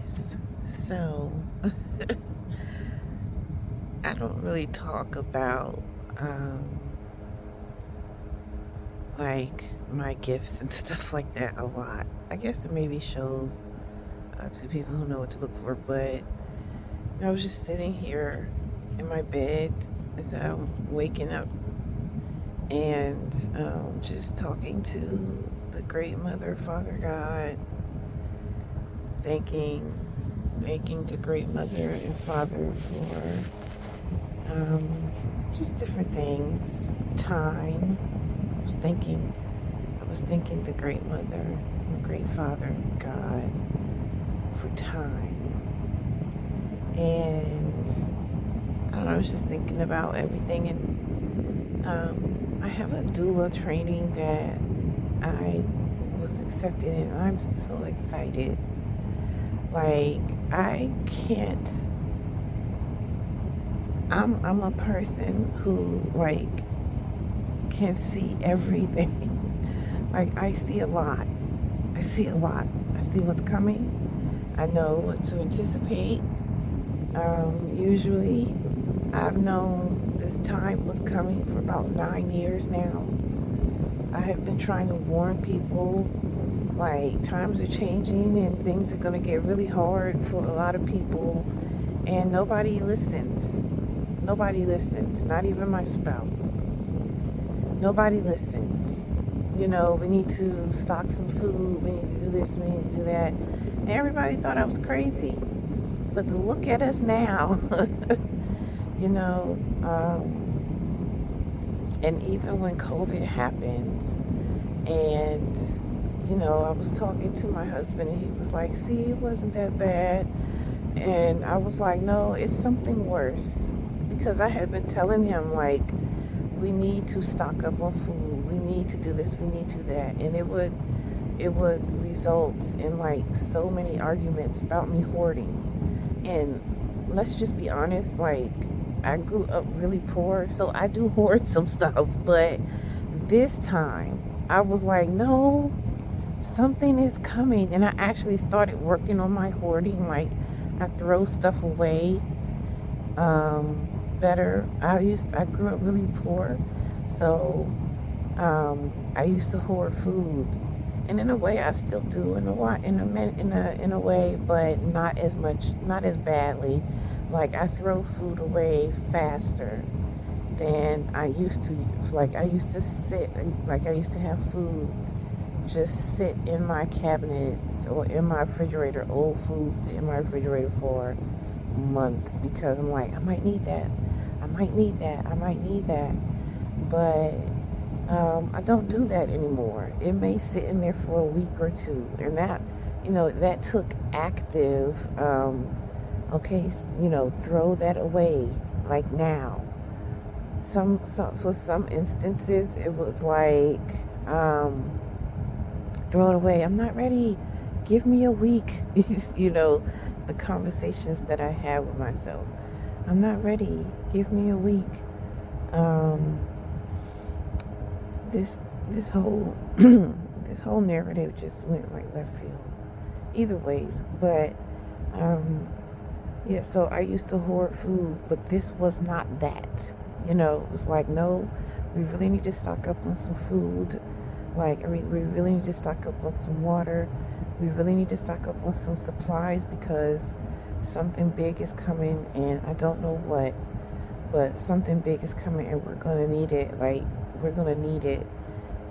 Yes. So I don't really talk about um, like my gifts and stuff like that a lot. I guess it maybe shows to people who know what to look for, but I was just sitting here in my bed as I'm waking up and just talking to the great mother, Father God, thanking thanking the great mother and father for just different things. Time. I was thanking the great mother and the great father, God, for time. And I don't know, I was just thinking about everything. And I have a doula training that I was accepted in. I'm so excited. Like, I can't, I'm a person who, like, can see everything. Like, I see a lot. I see a lot. I see what's coming. I know what to anticipate. Usually, I've known this time was coming for about 9 years now. I have been trying to warn people, like, times are changing and things are going to get really hard for a lot of people, and nobody listens. Nobody listens, not even my spouse. Nobody listens. You know, we need to stock some food, we need to do this, we need to do that. And everybody thought I was crazy. But to look at us now, you know, and even when COVID happened, and, you know, I was talking to my husband, and he was like, see, it wasn't that bad. And I was like, no, it's something worse. Because I had been telling him, like, we need to stock up on food. We need to do this. We need to do that. And it would result in, like, so many arguments about me hoarding. And let's just be honest, like, I grew up really poor, so I do hoard some stuff. But this time, I was like, no, something is coming. And I actually started working on my hoarding. Like, I throw stuff away better. I grew up really poor, so I used to hoard food, and in a way, I still do. In a way, but not as much, not as badly. Like, I throw food away faster than I used to. Like, I used to sit. Like, I used to have food just sit in my cabinets or in my refrigerator. Old foods sit in my refrigerator for months because I'm like, I might need that. I might need that. I might need that. But I don't do that anymore. It may sit in there for a week or two, and that, that took active. Okay, throw that away like now. Some for some instances, it was like, throw it away. I'm not ready. Give me a week. The conversations that I have with myself. I'm not ready. Give me a week. Um, this this whole this whole narrative just went like left field. Either ways, but yeah. So I used to hoard food, but this was not that. It was like, no, we really need to stock up on some food. Like, we really need to stock up on some water. We really need to stock up on some supplies because something big is coming, and I don't know what, but something big is coming, and we're gonna need it. Like, we're gonna need it,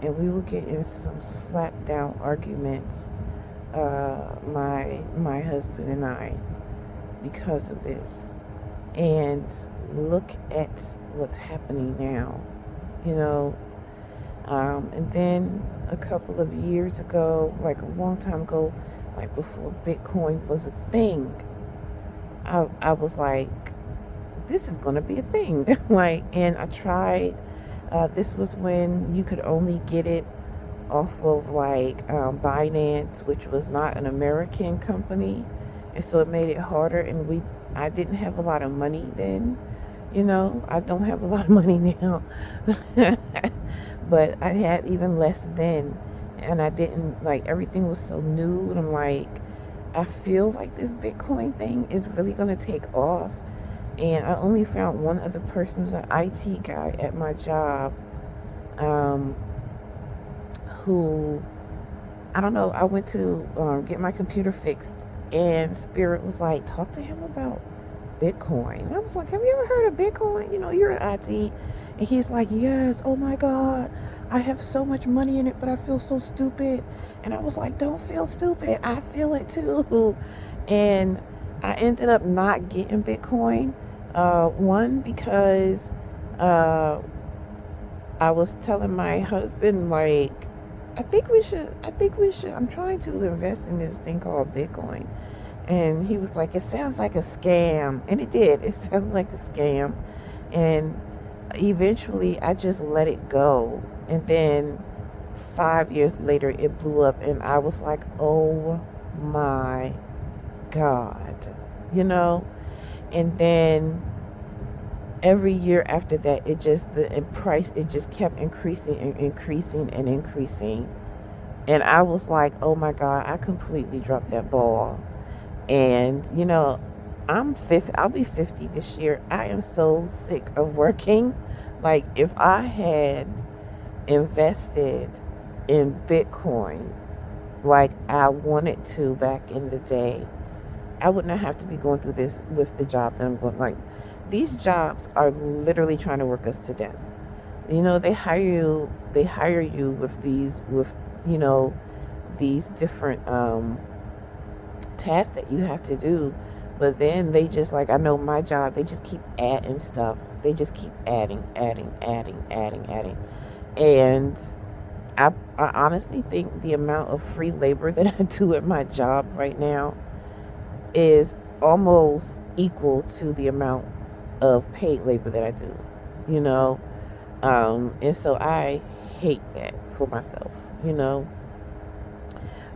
and we will get in some slap down arguments, my husband and I, because of this. And look at what's happening now, you know. And then a couple of years ago, like a long time ago, like before Bitcoin was a thing, I was like, this is going to be a thing. Like, and I tried, this was when you could only get it off of like Binance, which was not an American company. And so it made it harder. And I didn't have a lot of money then. I don't have a lot of money now. But I had even less then. And I didn't, like, everything was so new. And I'm like, I feel like this Bitcoin thing is really going to take off. And I only found one other person who's an IT guy at my job, um, who, I don't know, I went to get my computer fixed, and Spirit was like, talk to him about Bitcoin. And I was like, have you ever heard of Bitcoin? You know, you're in IT. And he's like, yes, oh my God, I have so much money in it, but I feel so stupid. And I was like, don't feel stupid. I feel it too. And I ended up not getting Bitcoin. One, because uh, I was telling my husband, like, I'm trying to invest in this thing called Bitcoin. And he was like, it sounds like a scam. And it did. It sounded like a scam. And eventually I just let it go. And then 5 years later, it blew up. And I was like, oh my God. You know? And then every year after that, the price, it just kept increasing and increasing and increasing. And I was like, oh my God, I completely dropped that ball. And, you know, I'll be 50 this year. I am so sick of working. Like, if I had invested in Bitcoin like I wanted to back in the day, I would not have to be going through this with the job that I'm going. Like, these jobs are literally trying to work us to death. You know, they hire you with, you know, these different tasks that you have to do. But then they just, like, I know my job, they just keep adding stuff. They just keep adding. And I honestly think the amount of free labor that I do at my job right now is almost equal to the amount of paid labor that I do, you know? And so I hate that for myself, you know?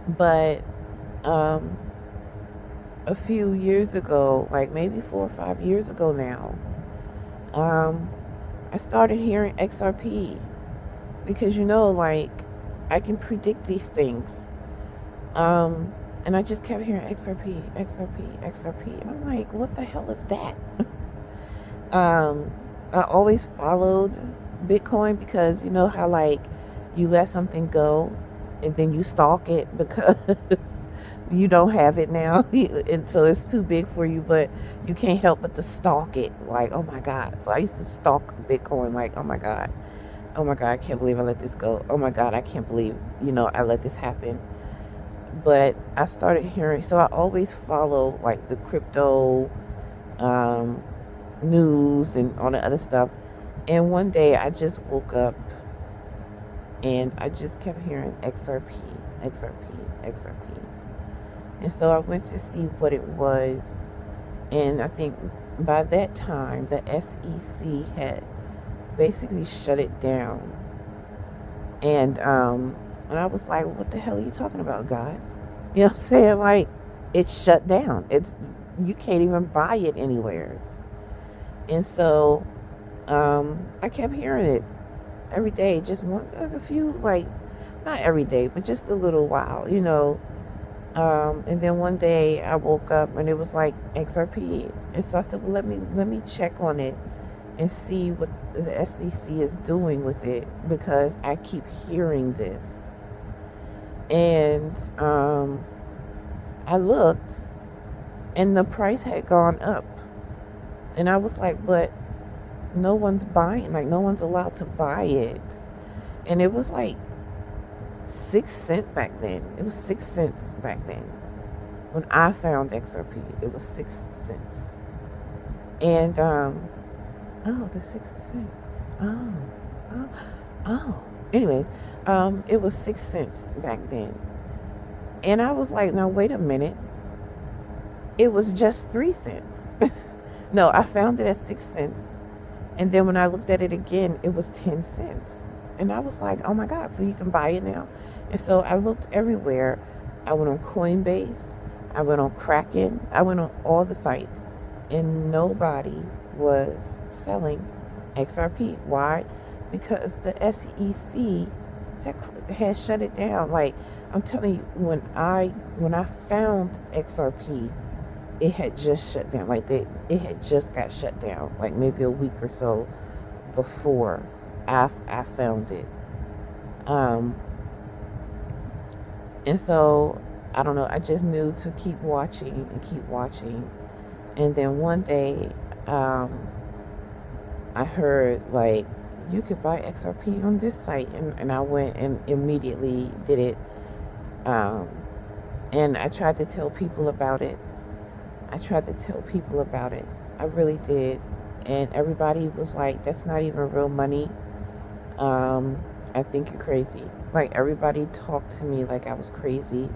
But a few years ago, like maybe 4 or 5 years ago now, I started hearing XRP because, you know, like, I can predict these things. And I just kept hearing XRP. And I'm like, what the hell is that? I always followed Bitcoin because, you know how, like, you let something go and then you stalk it because you don't have it now. And so it's too big for you, but you can't help but to stalk it. Like, oh my God. So I used to stalk Bitcoin, like, oh my God, I can't believe I let this go. Oh my God, I can't believe, you know, I let this happen. But I started hearing, so I always follow, like, the crypto news and all the other stuff. And one day I just woke up and I just kept hearing XRP. And so I went to see what it was. And I think by that time, the SEC had basically shut it down. And I was like, what the hell are you talking about, God? You know what I'm saying? Like, it's shut down. You can't even buy it anywhere. And so I kept hearing it every day, just like a few, like, not every day, but just a little while, you know. And then one day I woke up and it was like XRP. And so I said, well, let me check on it and see what the SEC is doing with it, because I keep hearing this. And I looked and the price had gone up. And I was like, but no one's buying, like, no one's allowed to buy it. And it was like 6 cents back then. It was 6 cents back then. When I found XRP, it was 6 cents. And the 6 cents. Anyways, it was 6 cents back then. And I was like, now wait a minute. It was just 3 cents. No, I found it at 6 cents. And then when I looked at it again, it was 10 cents. And I was like, oh my God, so you can buy it now? And so I looked everywhere. I went on Coinbase. I went on Kraken. I went on all the sites. And nobody was selling XRP. Why? Because the SEC had shut it down. Like, I'm telling you, when I found XRP, it had just shut down. Like, it had just got shut down. Like maybe a week or so before I found it. Um, and so I don't know. I just knew to keep watching and keep watching. And then one day, I heard like you could buy XRP on this site, and I went and immediately did it. Um, and I tried to tell people about it. I tried to tell people about it. I really did. And everybody was like, that's not even real money. I think you're crazy. Like, everybody talked to me like I was crazy.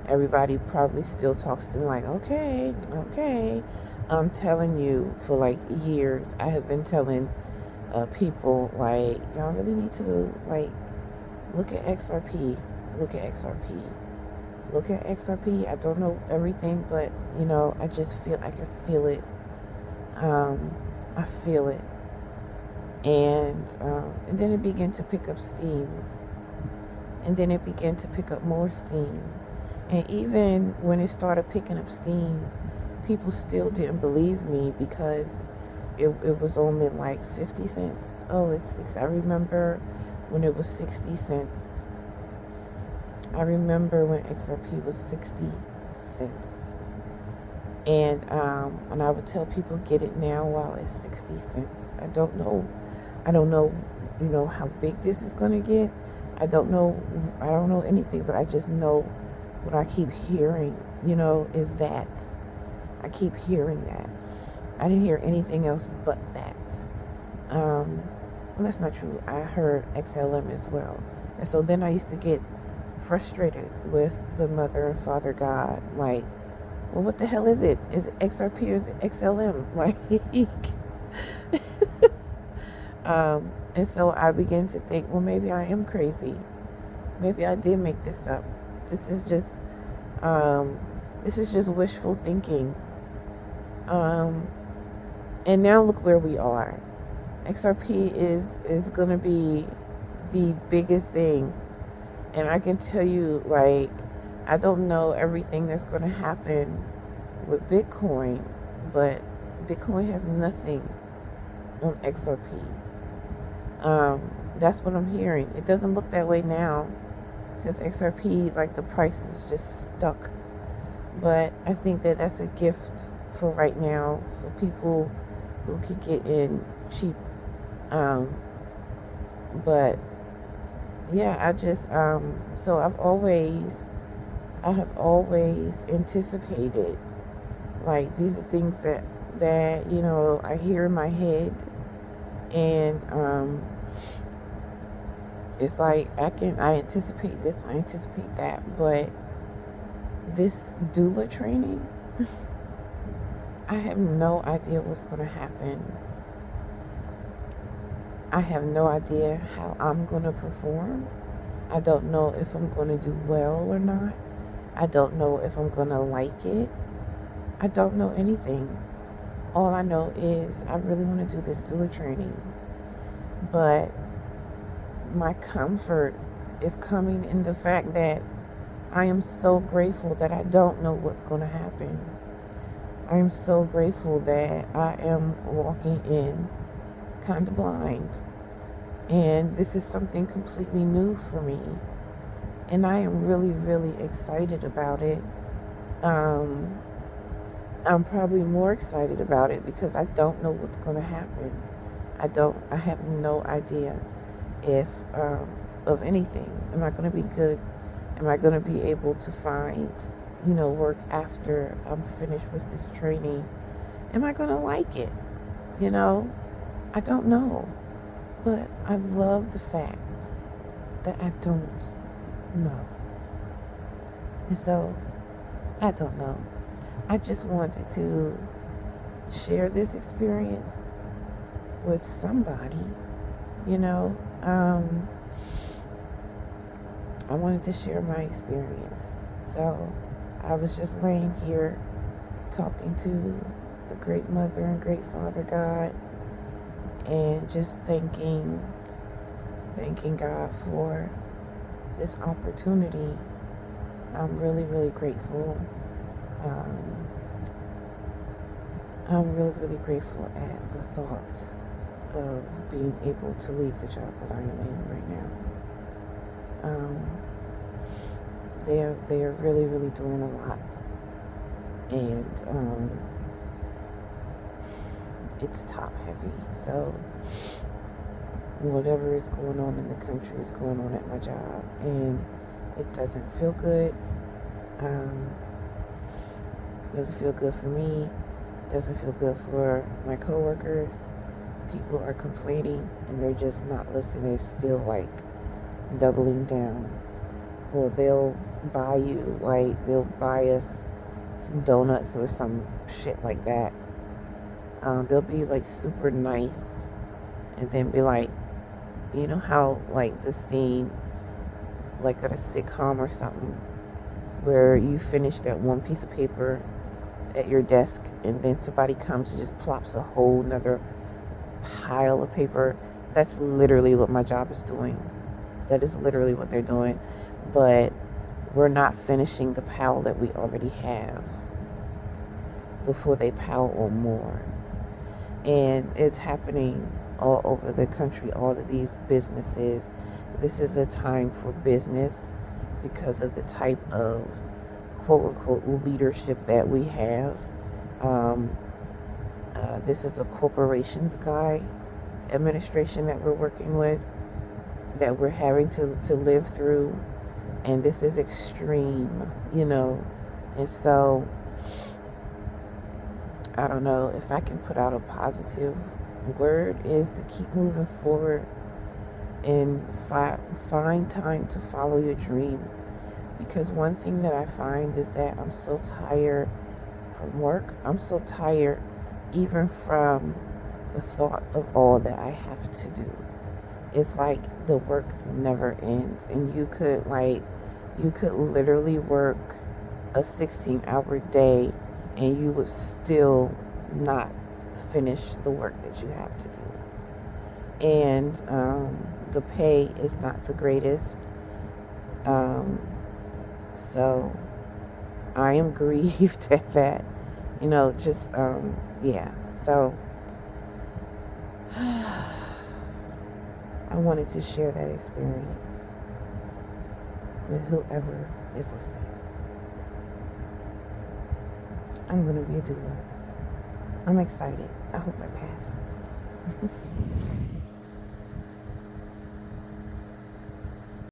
Everybody probably still talks to me like, okay, okay. I'm telling you, for like years, I have been telling people, like, y'all really need to, like, look at XRP. Look at XRP. Look at XRP. I don't know everything, but, I just feel, I can feel it. I feel it. And then it began to pick up steam. And then it began to pick up more steam. And even when it started picking up steam, people still didn't believe me because it was only like 50 cents. Oh, it's 6. I remember when it was 60 cents. I remember when XRP was 60 cents. And I would tell people, get it now while it's 60 cents. I don't know, how big this is going to get. I don't know anything, but I just know what I keep hearing, is that. I keep hearing that. I didn't hear anything else but that. Well, that's not true. I heard XLM as well. And so then I used to get frustrated with the Mother and Father God. Like, well, what the hell is it? Is it XRP or is it XLM? Like, and so I began to think, well, maybe I am crazy. Maybe I did make this up. This is just wishful thinking. And now look where we are. XRP is gonna be the biggest thing, and I can tell you, like, I don't know everything that's gonna happen with Bitcoin, but Bitcoin has nothing on XRP. That's what I'm hearing. It doesn't look that way now because XRP, like, the price is just stuck. But I think that that's a gift for right now for people who could get in cheap. But yeah, so I have always anticipated, like, these are things that I hear in my head, and it's like I anticipate this, I anticipate that, but this doula training, I have no idea what's going to happen. I have no idea how I'm going to perform. I don't know if I'm going to do well or not. I don't know if I'm going to like it. I don't know anything. All I know is I really want to do this doula training. But my comfort is coming in the fact that I am so grateful that I don't know what's going to happen. I am so grateful that I am walking in kind of blind. And this is something completely new for me. And I am really, really excited about it. I'm probably more excited about it because I don't know what's going to happen. I have no idea if, of anything. Am I going to be good? Am I going to be able to find, work after I'm finished with this training? Am I going to like it? I don't know. But I love the fact that I don't know. And so, I don't know. I just wanted to share this experience with somebody, I wanted to share my experience. So I was just laying here talking to the great Mother and great Father God, and just thanking God for this opportunity. I'm really, really grateful. Um, I'm really, really grateful at the thought of being able to leave the job that I am in right now. They are really, really doing a lot, and it's top heavy. So whatever is going on in the country is going on at my job, and it doesn't feel good. Um, doesn't feel good for me. Doesn't feel good for my coworkers. People are complaining, and they're just not listening. They're still like doubling down. Well, they'll buy us some donuts or some shit like that. They'll be like super nice, and then be like, you know how like the scene like at a sitcom or something where you finish that one piece of paper at your desk, and then somebody comes and just plops a whole nother pile of paper. That's literally what my job is doing. That is literally what they're doing. But we're not finishing the pile that we already have before they pile on more. And it's happening all over the country, all of these businesses. This is a time for business because of the type of quote unquote leadership that we have. This is a corporations guy administration that we're working with, that we're having to live through. And this is extreme, you know. And so, I don't know if I can put out a positive word is to keep moving forward and find time to follow your dreams. Because one thing that I find is that I'm so tired from work. I'm so tired even from the thought of all that I have to do. It's like the work never ends, and you could literally work a 16-hour day and you would still not finish the work that you have to do. And the pay is not the greatest. So I am grieved at that. You know, just, yeah. So I wanted to share that experience with whoever is listening. I'm going to be a doula. I'm excited. I hope I pass.